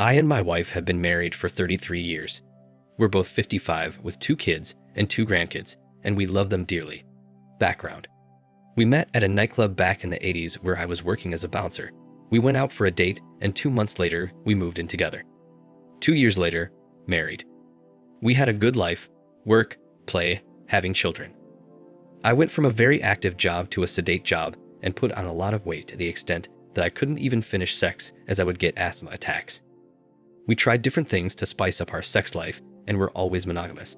I and my wife have been married for 33 years. We're both 55 with 2 kids and 2 grandkids, and we love them dearly. Background. We met at a nightclub back in the 80s where I was working as a bouncer. We went out for a date, and 2 months later, we moved in together. 2 years later, married. We had a good life, work, play, having children. I went from a very active job to a sedate job and put on a lot of weight to the extent that I couldn't even finish sex as I would get asthma attacks. We tried different things to spice up our sex life and were always monogamous.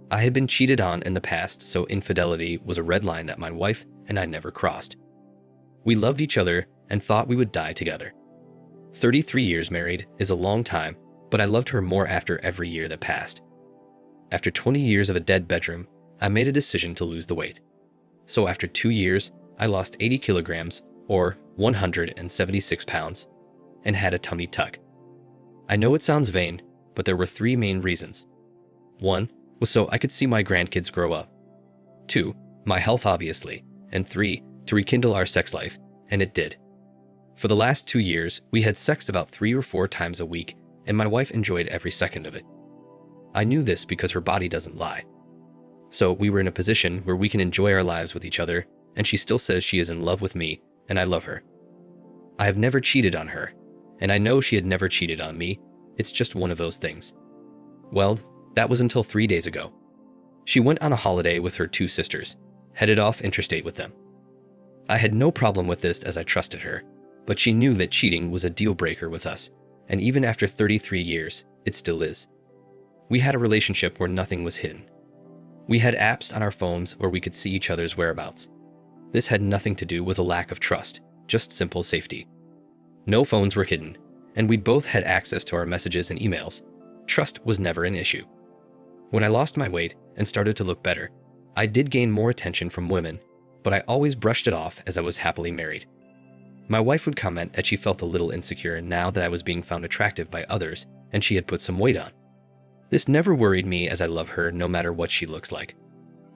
I had been cheated on in the past, so infidelity was a red line that my wife and I never crossed. We loved each other and thought we would die together. 33 years married is a long time, but I loved her more after every year that passed. After 20 years of a dead bedroom, I made a decision to lose the weight. So after 2 years, I lost 80 kilograms, or 176 pounds, and had a tummy tuck. I know it sounds vain, but there were 3 main reasons. 1 was so I could see my grandkids grow up. 2, my health obviously, and 3, to rekindle our sex life, and it did. For the last 2 years, we had sex about 3 or 4 times a week, and my wife enjoyed every second of it. I knew this because her body doesn't lie. So we were in a position where we can enjoy our lives with each other, and she still says she is in love with me, and I love her. I have never cheated on her, and I know she had never cheated on me. It's just one of those things. Well, that was until 3 days ago. She went on a holiday with her 2 sisters, headed off interstate with them. I had no problem with this as I trusted her, but she knew that cheating was a deal breaker with us, and even after 33 years, it still is. We had a relationship where nothing was hidden. We had apps on our phones where we could see each other's whereabouts. This had nothing to do with a lack of trust, just simple safety. No phones were hidden, and we both had access to our messages and emails. Trust was never an issue. When I lost my weight and started to look better, I did gain more attention from women, but I always brushed it off as I was happily married. My wife would comment that she felt a little insecure now that I was being found attractive by others and she had put some weight on. This never worried me as I love her no matter what she looks like.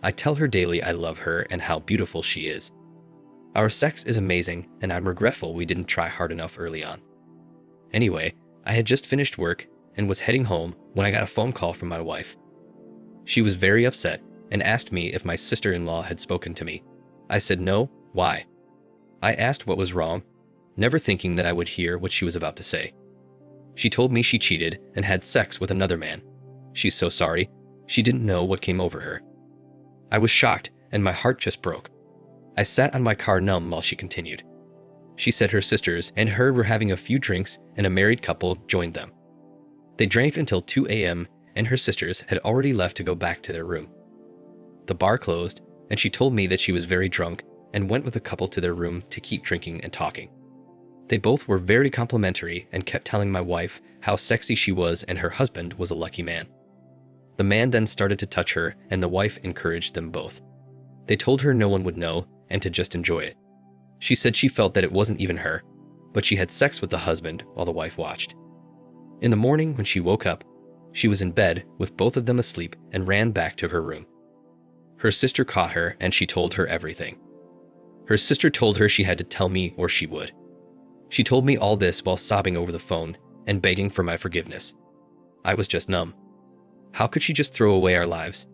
I tell her daily I love her and how beautiful she is. Our sex is amazing, and I'm regretful we didn't try hard enough early on. Anyway, I had just finished work and was heading home when I got a phone call from my wife. She was very upset and asked me if my sister-in-law had spoken to me. I said no, why? I asked what was wrong, never thinking that I would hear what she was about to say. She told me she cheated and had sex with another man. She's so sorry, she didn't know what came over her. I was shocked and my heart just broke. I sat on my car numb while she continued. She said her sisters and her were having a few drinks and a married couple joined them. They drank until 2 a.m. and her sisters had already left to go back to their room. The bar closed and she told me that she was very drunk and went with the couple to their room to keep drinking and talking. They both were very complimentary and kept telling my wife how sexy she was and her husband was a lucky man. The man then started to touch her and the wife encouraged them both. They told her no one would know and to just enjoy it. She said she felt that it wasn't even her, but she had sex with the husband while the wife watched. In the morning when she woke up, she was in bed with both of them asleep and ran back to her room. Her sister caught her and she told her everything. Her sister told her she had to tell me or she would. She told me all this while sobbing over the phone and begging for my forgiveness. I was just numb. How could she just throw away our lives?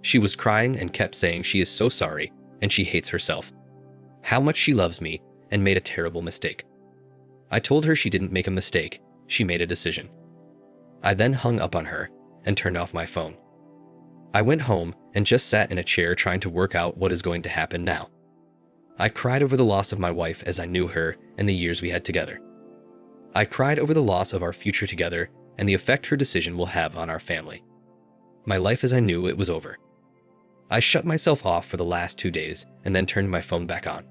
She was crying and kept saying she is so sorry and she hates herself. How much she loves me and made a terrible mistake. I told her she didn't make a mistake, she made a decision. I then hung up on her and turned off my phone. I went home and just sat in a chair trying to work out what is going to happen now. I cried over the loss of my wife as I knew her and the years we had together. I cried over the loss of our future together and the effect her decision will have on our family. My life as I knew it was over. I shut myself off for the last 2 days and then turned my phone back on.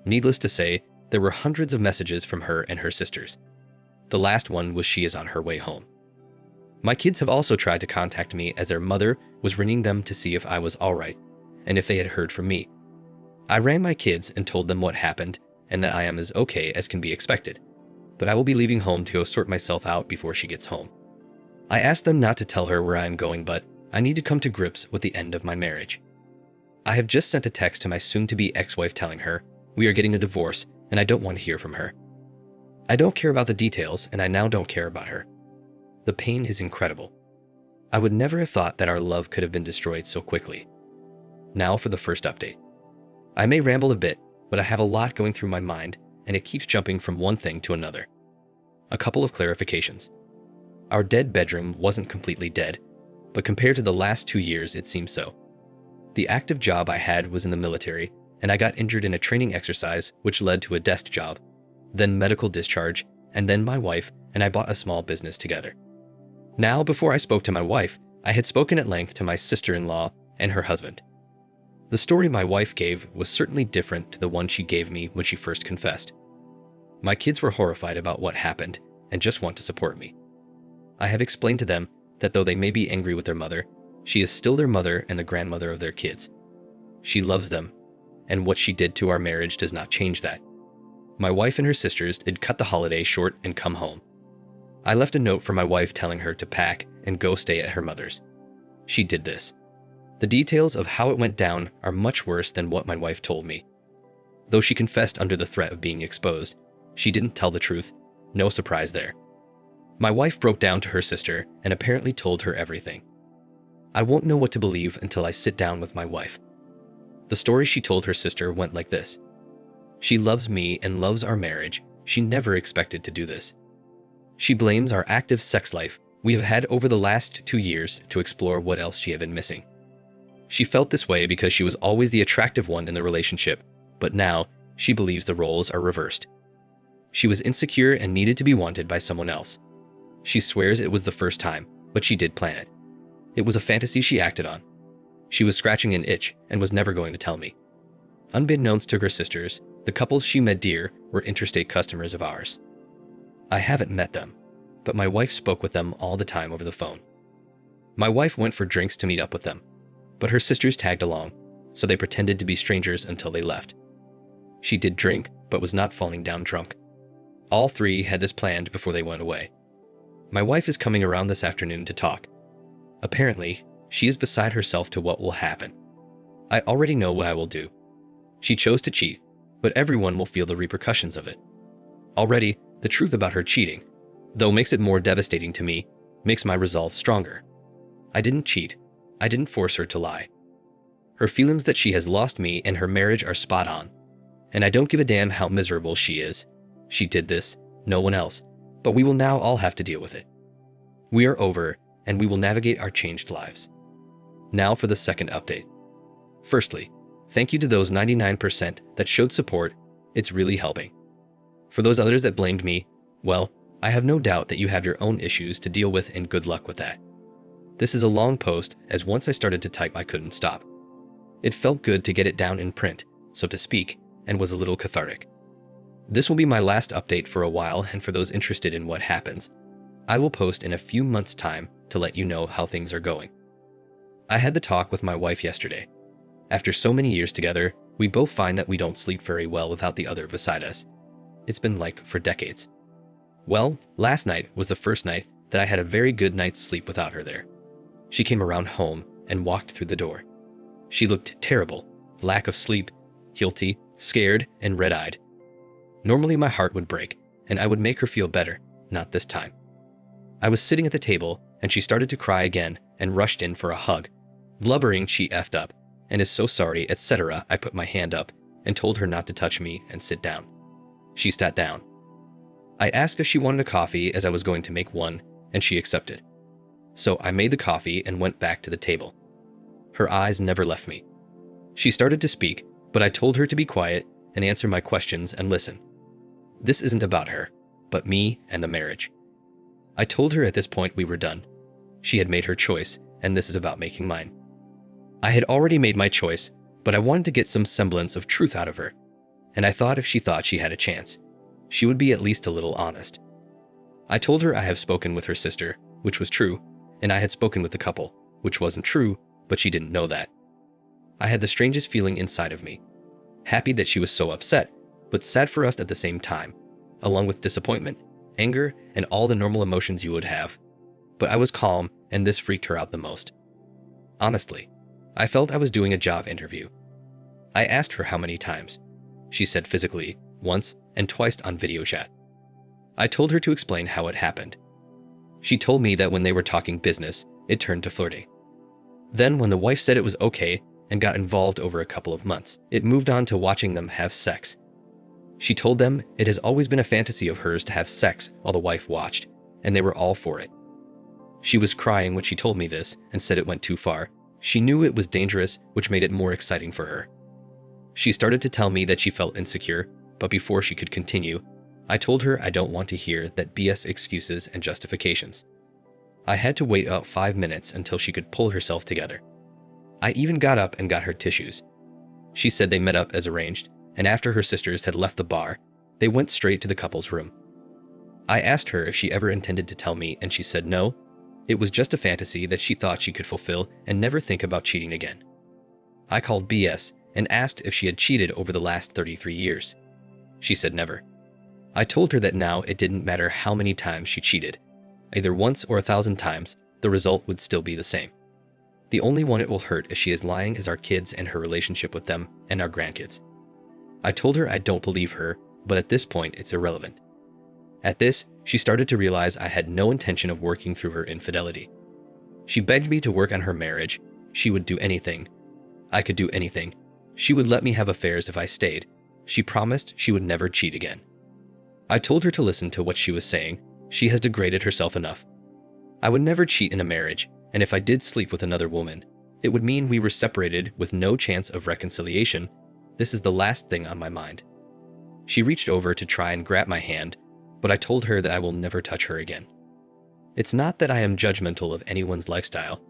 Needless to say, there were hundreds of messages from her and her sisters. The last one was she is on her way home. My kids have also tried to contact me as their mother was ringing them to see if I was alright and if they had heard from me. I rang my kids and told them what happened and that I am as okay as can be expected, but I will be leaving home to go sort myself out before she gets home. I asked them not to tell her where I am going, but I need to come to grips with the end of my marriage. I have just sent a text to my soon-to-be ex-wife telling her we are getting a divorce and I don't want to hear from her. I don't care about the details, and I now don't care about her. The pain is incredible. I would never have thought that our love could have been destroyed so quickly. Now for the first update. I may ramble a bit, but I have a lot going through my mind, and it keeps jumping from one thing to another. A couple of clarifications. Our dead bedroom wasn't completely dead, but compared to the last 2 years, it seems so. The active job I had was in the military, and I got injured in a training exercise which led to a desk job, then medical discharge, and then my wife and I bought a small business together. Now, before I spoke to my wife, I had spoken at length to my sister-in-law and her husband. The story my wife gave was certainly different to the one she gave me when she first confessed. My kids were horrified about what happened and just want to support me. I have explained to them that though they may be angry with their mother, she is still their mother and the grandmother of their kids. She loves them, and what she did to our marriage does not change that. My wife and her sisters did cut the holiday short and come home. I left a note for my wife telling her to pack and go stay at her mother's. She did this. The details of how it went down are much worse than what my wife told me. Though she confessed under the threat of being exposed, she didn't tell the truth. No surprise there. My wife broke down to her sister and apparently told her everything. I won't know what to believe until I sit down with my wife. The story she told her sister went like this. She loves me and loves our marriage. She never expected to do this. She blames our active sex life we have had over the last 2 years to explore what else she had been missing. She felt this way because she was always the attractive one in the relationship, but now she believes the roles are reversed. She was insecure and needed to be wanted by someone else. She swears it was the first time, but she did plan it. It was a fantasy she acted on. She was scratching an itch and was never going to tell me. Unbeknownst to her sisters, the couples she met dear were interstate customers of ours. I haven't met them, but my wife spoke with them all the time over the phone. My wife went for drinks to meet up with them, but her sisters tagged along, so they pretended to be strangers until they left. She did drink, but was not falling down drunk. All three had this planned before they went away. My wife is coming around this afternoon to talk. Apparently, she is beside herself to what will happen. I already know what I will do. She chose to cheat, but everyone will feel the repercussions of it. Already, the truth about her cheating, though makes it more devastating to me, makes my resolve stronger. I didn't cheat. I didn't force her to lie. Her feelings that she has lost me and her marriage are spot on. And I don't give a damn how miserable she is. She did this, no one else, but we will now all have to deal with it. We are over, and we will navigate our changed lives. Now for the second update. Firstly, thank you to those 99% that showed support. It's really helping. For those others that blamed me, well, I have no doubt that you have your own issues to deal with, and good luck with that. This is a long post, as once I started to type I couldn't stop. It felt good to get it down in print, so to speak, and was a little cathartic. This will be my last update for a while, and for those interested in what happens, I will post in a few months' time to let you know how things are going. I had the talk with my wife yesterday. After so many years together, we both find that we don't sleep very well without the other beside us. It's been like for decades. Well, last night was the first night that I had a very good night's sleep without her there. She came around home and walked through the door. She looked terrible, lack of sleep, guilty, scared, and red-eyed. Normally my heart would break, and I would make her feel better, not this time. I was sitting at the table, and she started to cry again and rushed in for a hug, blubbering she effed up, and is so sorry, etc. I put my hand up and told her not to touch me and sit down. She sat down. I asked if she wanted a coffee, as I was going to make one, and she accepted. So I made the coffee and went back to the table. Her eyes never left me. She started to speak, but I told her to be quiet and answer my questions and listen. This isn't about her, but me and the marriage. I told her at this point we were done. She had made her choice, and this is about making mine. I had already made my choice, but I wanted to get some semblance of truth out of her, and I thought if she thought she had a chance, she would be at least a little honest. I told her I have spoken with her sister, which was true, and I had spoken with the couple, which wasn't true, but she didn't know that. I had the strangest feeling inside of me. Happy that she was so upset, but sad for us at the same time, along with disappointment, anger, and all the normal emotions you would have. But I was calm, and this freaked her out the most. Honestly, I felt I was doing a job interview. I asked her how many times. She said physically, once, and twice on video chat. I told her to explain how it happened. She told me that when they were talking business, it turned to flirting. Then when the wife said it was okay and got involved over a couple of months, it moved on to watching them have sex. She told them it has always been a fantasy of hers to have sex while the wife watched, and they were all for it. She was crying when she told me this and said it went too far. She knew it was dangerous, which made it more exciting for her. She started to tell me that she felt insecure, but before she could continue, I told her I don't want to hear that BS excuses and justifications. I had to wait about 5 minutes until she could pull herself together. I even got up and got her tissues. She said they met up as arranged, and after her sisters had left the bar, they went straight to the couple's room. I asked her if she ever intended to tell me, and she said no. It was just a fantasy that she thought she could fulfill and never think about cheating again. I called BS and asked if she had cheated over the last 33 years. She said never. I told her that now it didn't matter how many times she cheated. Either once or 1,000 times, the result would still be the same. The only one it will hurt if she is lying is our kids and her relationship with them and our grandkids. I told her I don't believe her, but at this point it's irrelevant. At this, she started to realize I had no intention of working through her infidelity. She begged me to work on her marriage. She would do anything. I could do anything. She would let me have affairs if I stayed. She promised she would never cheat again. I told her to listen to what she was saying. She has degraded herself enough. I would never cheat in a marriage, and if I did sleep with another woman, it would mean we were separated with no chance of reconciliation. This is the last thing on my mind. She reached over to try and grab my hand, but I told her that I will never touch her again. It's not that I am judgmental of anyone's lifestyle.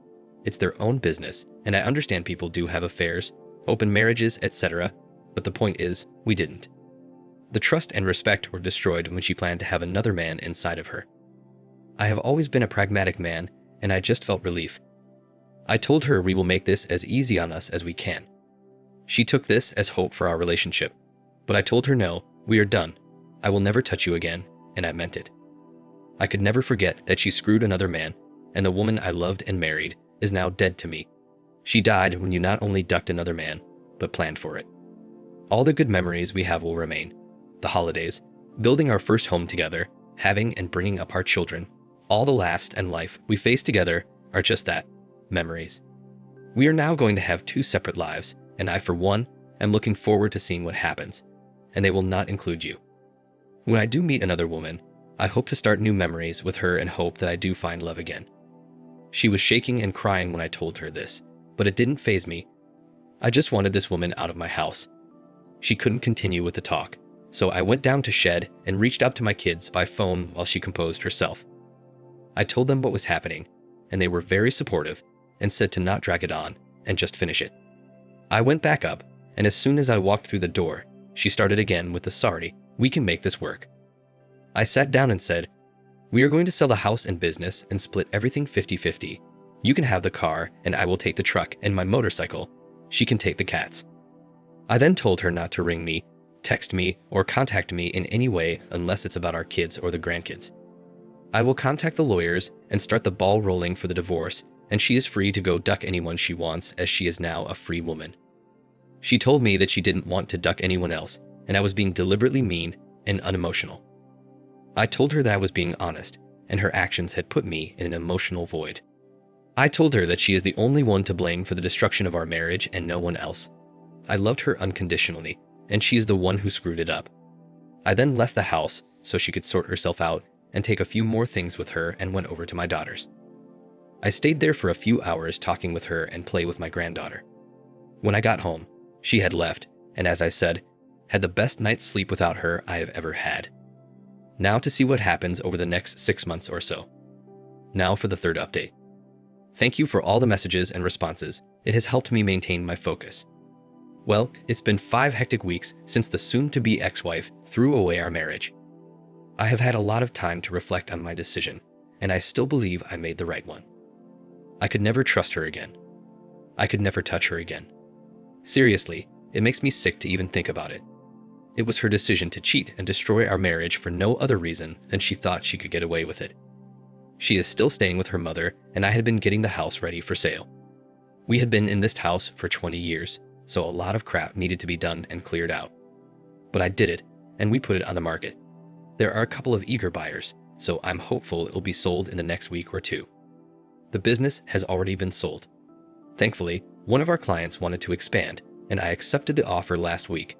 It's their own business, and I understand people do have affairs, open marriages, etc., but the point is, we didn't. The trust and respect were destroyed when she planned to have another man inside of her. I have always been a pragmatic man, and I just felt relief. I told her we will make this as easy on us as we can. She took this as hope for our relationship, but I told her no, we are done. I will never touch you again, and I meant it. I could never forget that she screwed another man, and the woman I loved and married is now dead to me. She died when you not only ducked another man, but planned for it. All the good memories we have will remain. The holidays, building our first home together, having and bringing up our children, all the laughs and life we face together are just that, memories. We are now going to have 2 separate lives, and I, for one, am looking forward to seeing what happens, and they will not include you. When I do meet another woman, I hope to start new memories with her and hope that I do find love again. She was shaking and crying when I told her this, but it didn't faze me. I just wanted this woman out of my house. She couldn't continue with the talk, so I went down to shed and reached out to my kids by phone while she composed herself. I told them what was happening, and they were very supportive and said to not drag it on and just finish it. I went back up, and as soon as I walked through the door, she started again with the sorry, we can make this work. I sat down and said, we are going to sell the house and business and split everything 50-50. You can have the car and I will take the truck and my motorcycle. She can take the cats. I then told her not to ring me, text me, or contact me in any way unless it's about our kids or the grandkids. I will contact the lawyers and start the ball rolling for the divorce, and she is free to go duck anyone she wants as she is now a free woman. She told me that she didn't want to duck anyone else, and I was being deliberately mean and unemotional. I told her that I was being honest, and her actions had put me in an emotional void. I told her that she is the only one to blame for the destruction of our marriage and no one else. I loved her unconditionally, and she is the one who screwed it up. I then left the house so she could sort herself out and take a few more things with her and went over to my daughter's. I stayed there for a few hours talking with her and play with my granddaughter. When I got home, she had left, and as I said, had the best night's sleep without her I have ever had. Now to see what happens over the next 6 months or so. Now for the third update. Thank you for all the messages and responses. It has helped me maintain my focus. Well, it's been 5 hectic weeks since the soon-to-be ex-wife threw away our marriage. I have had a lot of time to reflect on my decision, and I still believe I made the right one. I could never trust her again. I could never touch her again. Seriously, it makes me sick to even think about it. It was her decision to cheat and destroy our marriage for no other reason than she thought she could get away with it. She is still staying with her mother, and I had been getting the house ready for sale. We had been in this house for 20 years, so a lot of crap needed to be done and cleared out. But I did it, and we put it on the market. There are a couple of eager buyers, so I'm hopeful it will be sold in the next week or two. The business has already been sold. Thankfully, one of our clients wanted to expand, and I accepted the offer last week.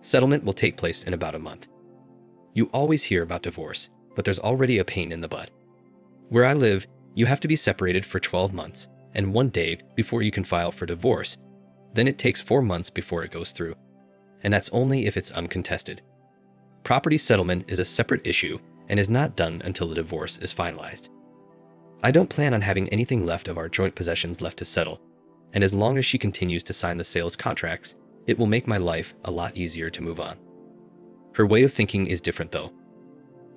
Settlement will take place in about a month. You always hear about divorce, but there's already a pain in the butt. Where I live, you have to be separated for 12 months and 1 day before you can file for divorce. Then it takes 4 months before it goes through. And that's only if it's uncontested. Property settlement is a separate issue and is not done until the divorce is finalized. I don't plan on having anything left of our joint possessions left to settle, and as long as she continues to sign the sales contracts, it will make my life a lot easier to move on. Her way of thinking is different though.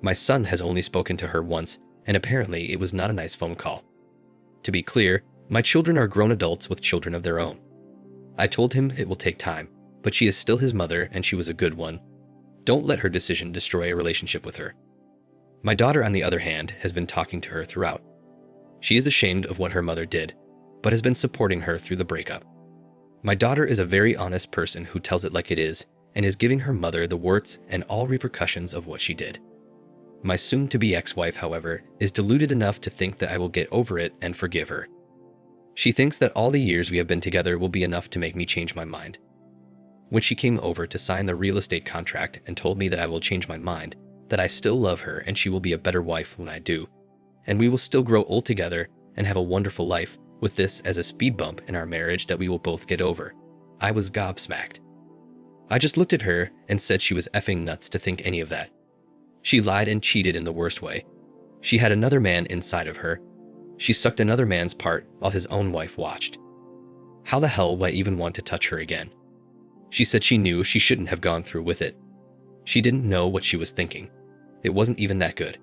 My son has only spoken to her once, and apparently it was not a nice phone call. To be clear, my children are grown adults with children of their own. I told him it will take time, but she is still his mother and she was a good one. Don't let her decision destroy a relationship with her. My daughter, on the other hand, has been talking to her throughout. She is ashamed of what her mother did, but has been supporting her through the breakup. My daughter is a very honest person who tells it like it is and is giving her mother the warts and all repercussions of what she did. My soon-to-be ex-wife, however, is deluded enough to think that I will get over it and forgive her. She thinks that all the years we have been together will be enough to make me change my mind. When she came over to sign the real estate contract and told me that I will change my mind, that I still love her and she will be a better wife when I do, and we will still grow old together and have a wonderful life, with this as a speed bump in our marriage that we will both get over, I was gobsmacked. I just looked at her and said she was effing nuts to think any of that. She lied and cheated in the worst way. She had another man inside of her. She sucked another man's part while his own wife watched. How the hell would I even want to touch her again? She said she knew she shouldn't have gone through with it. She didn't know what she was thinking. It wasn't even that good.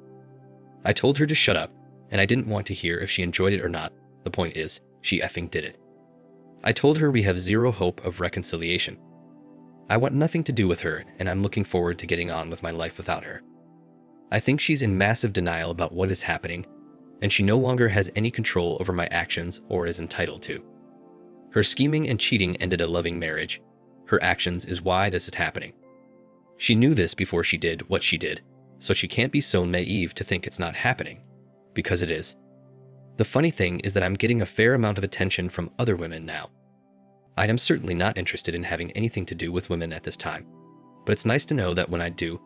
I told her to shut up, and I didn't want to hear if she enjoyed it or not. The point is, she effing did it. I told her we have zero hope of reconciliation. I want nothing to do with her, and I'm looking forward to getting on with my life without her. I think she's in massive denial about what is happening, and she no longer has any control over my actions or is entitled to. Her scheming and cheating ended a loving marriage. Her actions is why this is happening. She knew this before she did what she did, so she can't be so naive to think it's not happening, because it is. The funny thing is that I'm getting a fair amount of attention from other women now. I am certainly not interested in having anything to do with women at this time, but it's nice to know that when I do,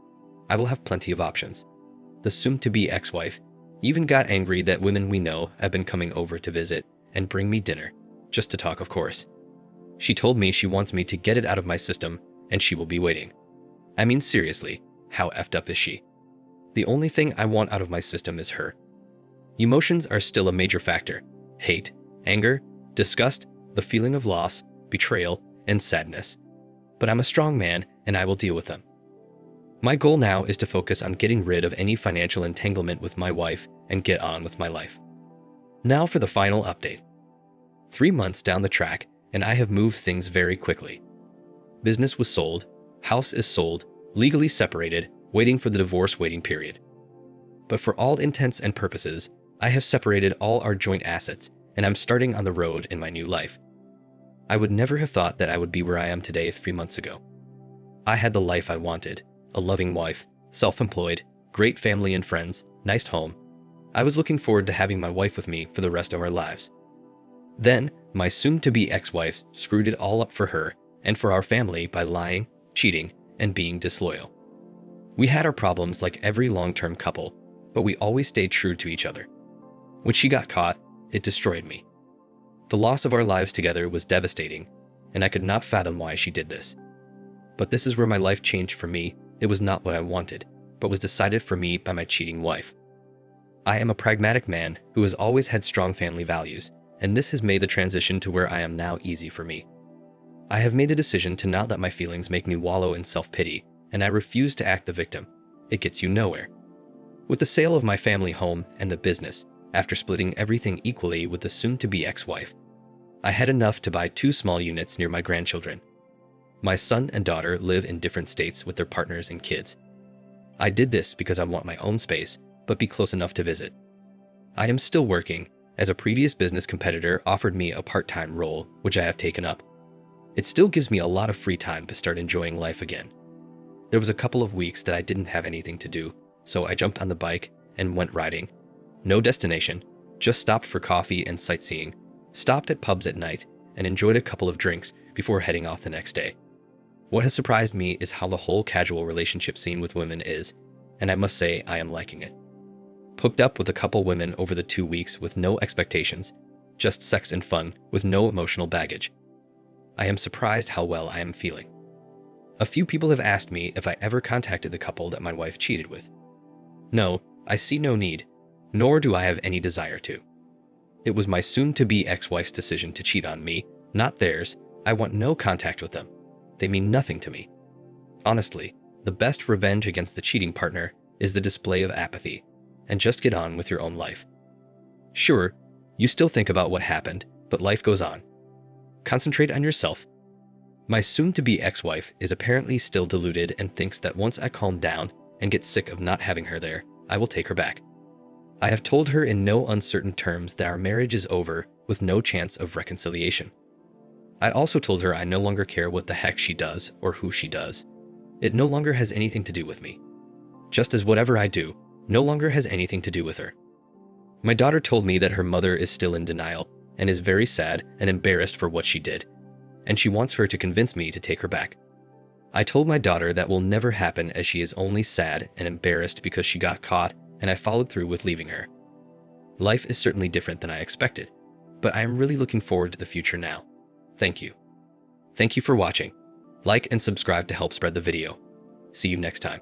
I will have plenty of options. The soon-to-be ex-wife even got angry that women we know have been coming over to visit and bring me dinner, just to talk, of course. She told me she wants me to get it out of my system and she will be waiting. I mean, seriously, how effed up is she? The only thing I want out of my system is her. Emotions are still a major factor. Hate, anger, disgust, the feeling of loss, betrayal, and sadness. But I'm a strong man and I will deal with them. My goal now is to focus on getting rid of any financial entanglement with my wife and get on with my life. Now for the final update. 3 months down the track and I have moved things very quickly. Business was sold, house is sold, legally separated, waiting for the divorce waiting period. But for all intents and purposes, I have separated all our joint assets and I'm starting on the road in my new life. I would never have thought that I would be where I am today 3 months ago. I had the life I wanted, a loving wife, self-employed, great family and friends, nice home. I was looking forward to having my wife with me for the rest of our lives. Then, my soon-to-be ex-wife screwed it all up for her and for our family by lying, cheating, and being disloyal. We had our problems like every long-term couple, but we always stayed true to each other. When she got caught, it destroyed me. The loss of our lives together was devastating, and I could not fathom why she did this. But this is where my life changed for me. It was not what I wanted, but was decided for me by my cheating wife. I am a pragmatic man who has always had strong family values, and this has made the transition to where I am now easy for me. I have made the decision to not let my feelings make me wallow in self-pity, and I refuse to act the victim. It gets you nowhere. With the sale of my family home and the business, after splitting everything equally with the soon-to-be ex-wife, I had enough to buy 2 small units near my grandchildren. My son and daughter live in different states with their partners and kids. I did this because I want my own space, but be close enough to visit. I am still working, as a previous business competitor offered me a part-time role, which I have taken up. It still gives me a lot of free time to start enjoying life again. There was a couple of weeks that I didn't have anything to do, so I jumped on the bike and went riding. No destination, just stopped for coffee and sightseeing, stopped at pubs at night, and enjoyed a couple of drinks before heading off the next day. What has surprised me is how the whole casual relationship scene with women is, and I must say I am liking it. Hooked up with a couple women over the 2 weeks with no expectations, just sex and fun with no emotional baggage. I am surprised how well I am feeling. A few people have asked me if I ever contacted the couple that my wife cheated with. No, I see no need, nor do I have any desire to. It was my soon-to-be ex-wife's decision to cheat on me, not theirs. I want no contact with them. They mean nothing to me. Honestly, the best revenge against the cheating partner is the display of apathy, and just get on with your own life. Sure, you still think about what happened, but life goes on. Concentrate on yourself. My soon-to-be ex-wife is apparently still deluded and thinks that once I calm down and get sick of not having her there, I will take her back. I have told her in no uncertain terms that our marriage is over with no chance of reconciliation. I also told her I no longer care what the heck she does or who she does. It no longer has anything to do with me. Just as whatever I do no longer has anything to do with her. My daughter told me that her mother is still in denial and is very sad and embarrassed for what she did, and she wants her to convince me to take her back. I told my daughter that will never happen as she is only sad and embarrassed because she got caught and I followed through with leaving her. Life is certainly different than I expected, but I am really looking forward to the future now. Thank you. Thank you for watching. Like and subscribe to help spread the video. See you next time.